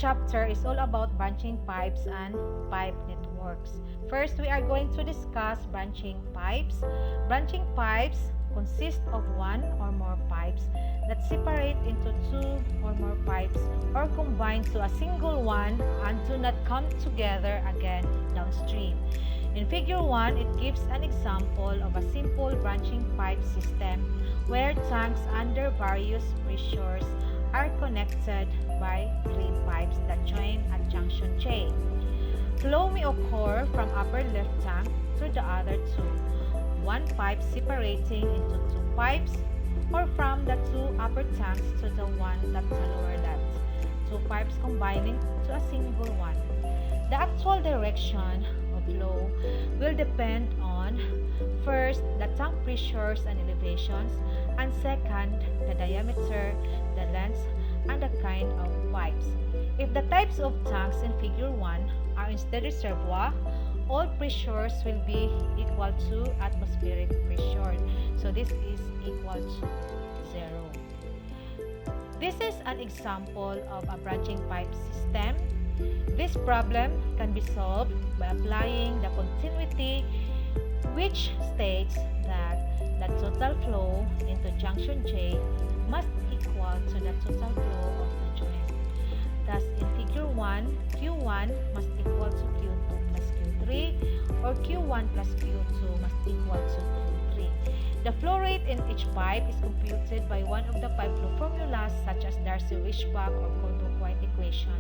chapter is all about branching pipes and pipe networks. First, we are going to discuss branching pipes. Branching pipes consist of one or more pipes that separate into two or more pipes or combine to a single one and do not come together again downstream. In Figure 1, it gives an example of a simple branching pipe system where tanks under various pressures are connected by three pipes that join at junction J. Flow may occur from upper left tank to the other two, one pipe separating into two pipes, or from the two upper tanks to the one that's the lower left, two pipes combining to a single one. The actual direction of flow will depend on, first, the tank pressures and elevations, and second, the diameter, the length, and the kind of pipes. If the types of tanks in Figure 1 are instead reservoir, all pressures will be equal to atmospheric pressure. So this is equal to 0. This is an example of a branching pipe system. This problem can be solved by applying the continuity, which states that the total flow into junction J must equal to the total flow of the joint. Thus, in Figure 1, Q1 must equal to Q2 plus Q3, or Q1 plus Q2 must equal to Q3. The flow rate in each pipe is computed by one of the pipe flow formulas such as Darcy-Weisbach or Colebrook-White equation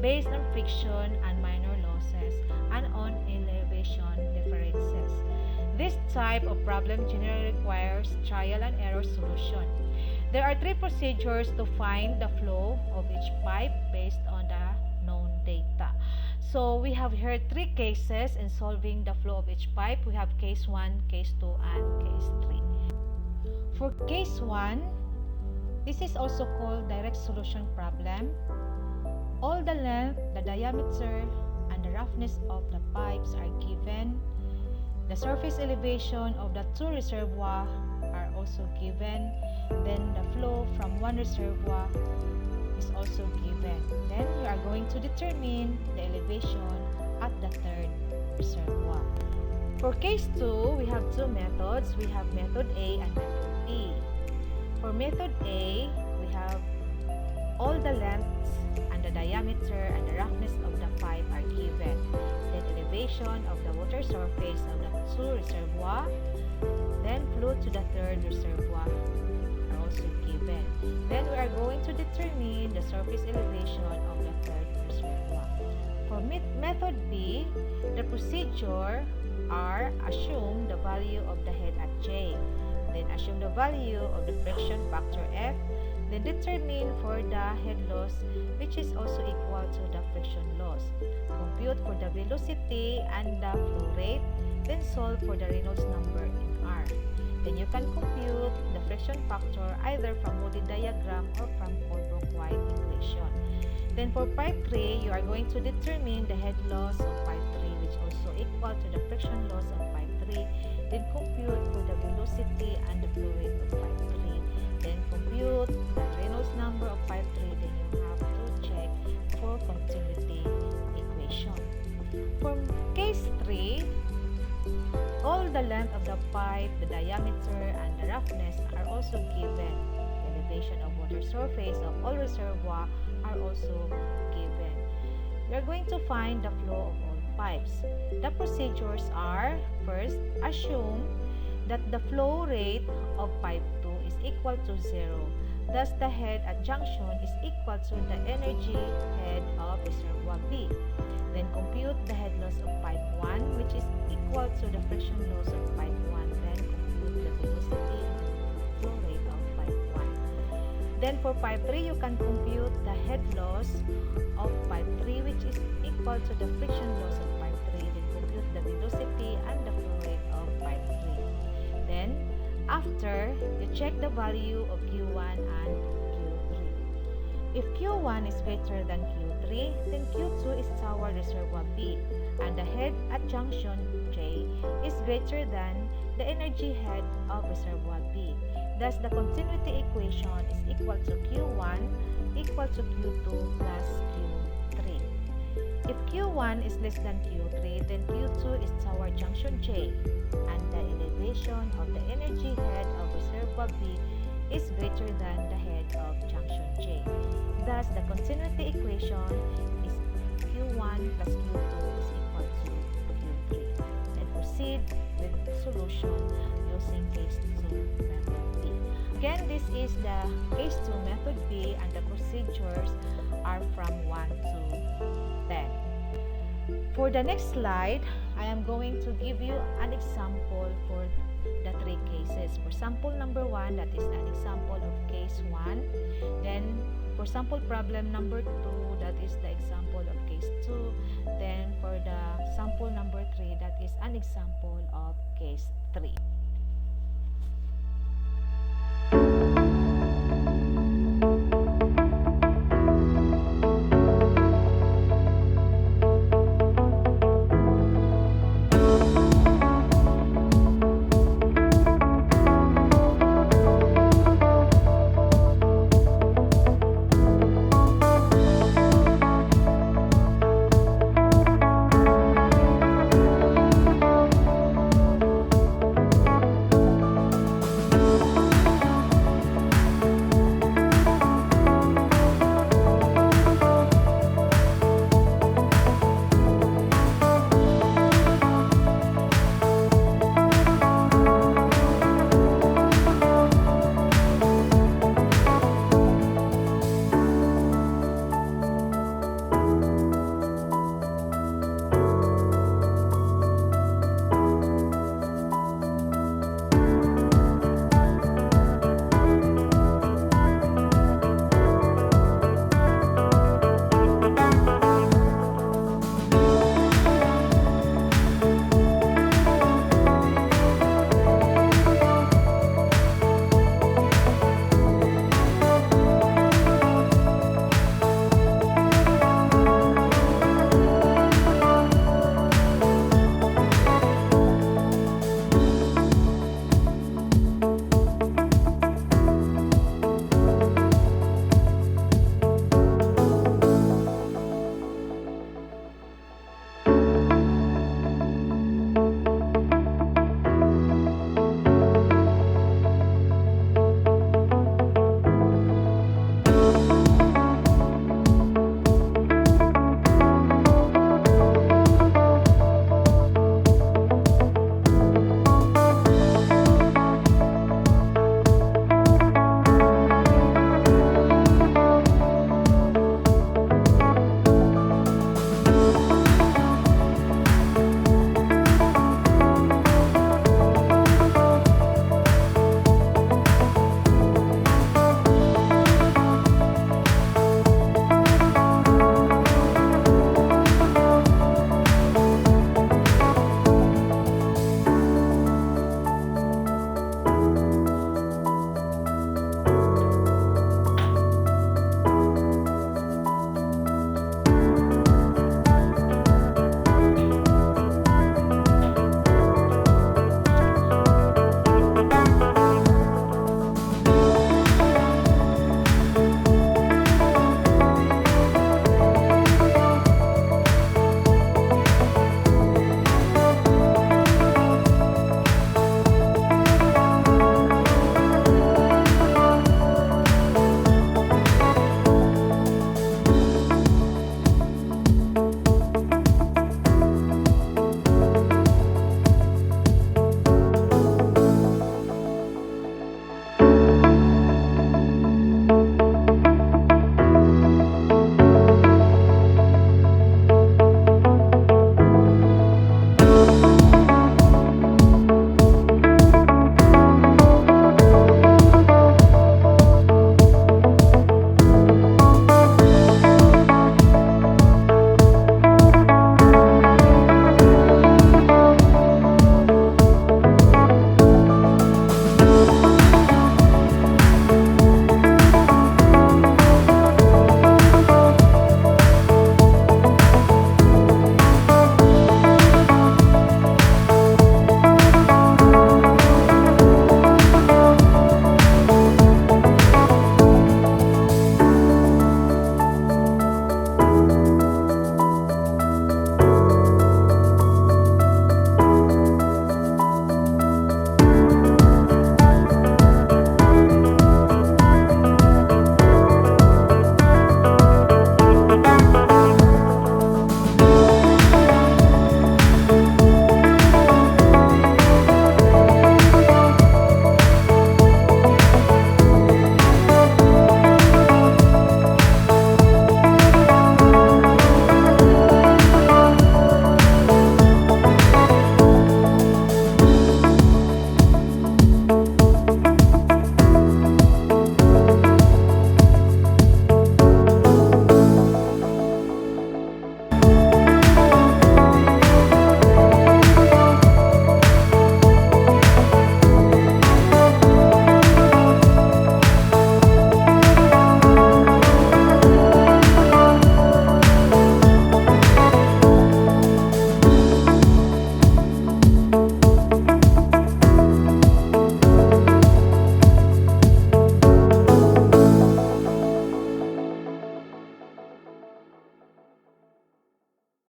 based on friction and minor losses and on elevation differences. This type of problem generally requires trial and error solution. There are three procedures to find the flow of each pipe based on the known data. So we have here three cases in solving the flow of each pipe. We have case 1, case 2, and case 3. For case 1, this is also called direct solution problem. All the length, the diameter, and the roughness of the pipes are given. The surface elevation of the two reservoirs are also given. Then the flow from one reservoir is also given. Then we are going to determine the elevation at the third reservoir. For case 2, we have two methods. We have method A and method B. For method A, we have all the lengths and the diameter and the roughness of the pipe are given. Then elevation of the water surface of the two reservoirs. Then flow to the third reservoir are also given. Then we are going to determine the surface elevation of the third reservoir. For method B, the procedure are assume the value of the head at J, then assume the value of the friction factor F, then determine for the head loss, which is also equal to the friction loss. Compute for the velocity and the flow rate, then solve for the Reynolds number in R. Then you can compute the friction factor either from Moody diagram or from Colebrook-White equation. Then for pipe 3, you are going to determine the head loss of pipe 3, which also equal to the friction loss of pipe 3. Then compute for the velocity and the flow rate of pipe 3. Then compute the Reynolds number of pipe 3. Then you have to check for continuity equation. For case 3, all the length of the pipe, the diameter, and the roughness are also given. The elevation of water surface of all reservoirs are also given. We are going to find the flow of all pipes. The procedures are, first, assume that the flow rate of pipe 2 is equal to 0. Thus, the head at junction is equal to the energy head of reservoir B. Then compute the head loss of pipe 1, which is equal to the friction loss of pipe 1. Then compute the velocity and the flow rate of pipe 1. Then for pipe 3, you can compute the head loss of pipe 3, which is equal to the friction loss of pipe 3. Then compute the velocity and the flow rate of pipe 3. Then, after, you check the value of Q1 and Q3. If Q1 is greater than Q3, then Q2 is toward reservoir B, and the head at junction J is greater than the energy head of reservoir B. Thus, the continuity equation is equal to Q1 equal to Q2 plus If Q1 is less than Q3, then Q2 is toward junction J, and the elevation of the energy head of reservoir B is greater than the head of junction J. Thus, the continuity equation is Q1 plus Q2 is equal to Q3. Then proceed with solution using case 2 method B. Again, this is the case 2 method B, and the procedures are from 1 to 10. For the next slide, I am going to give you an example for the 3 cases. For sample number 1, that is an example of case 1. Then for sample problem number 2, that is the example of case 2. Then for the sample number 3, that is an example of case 3.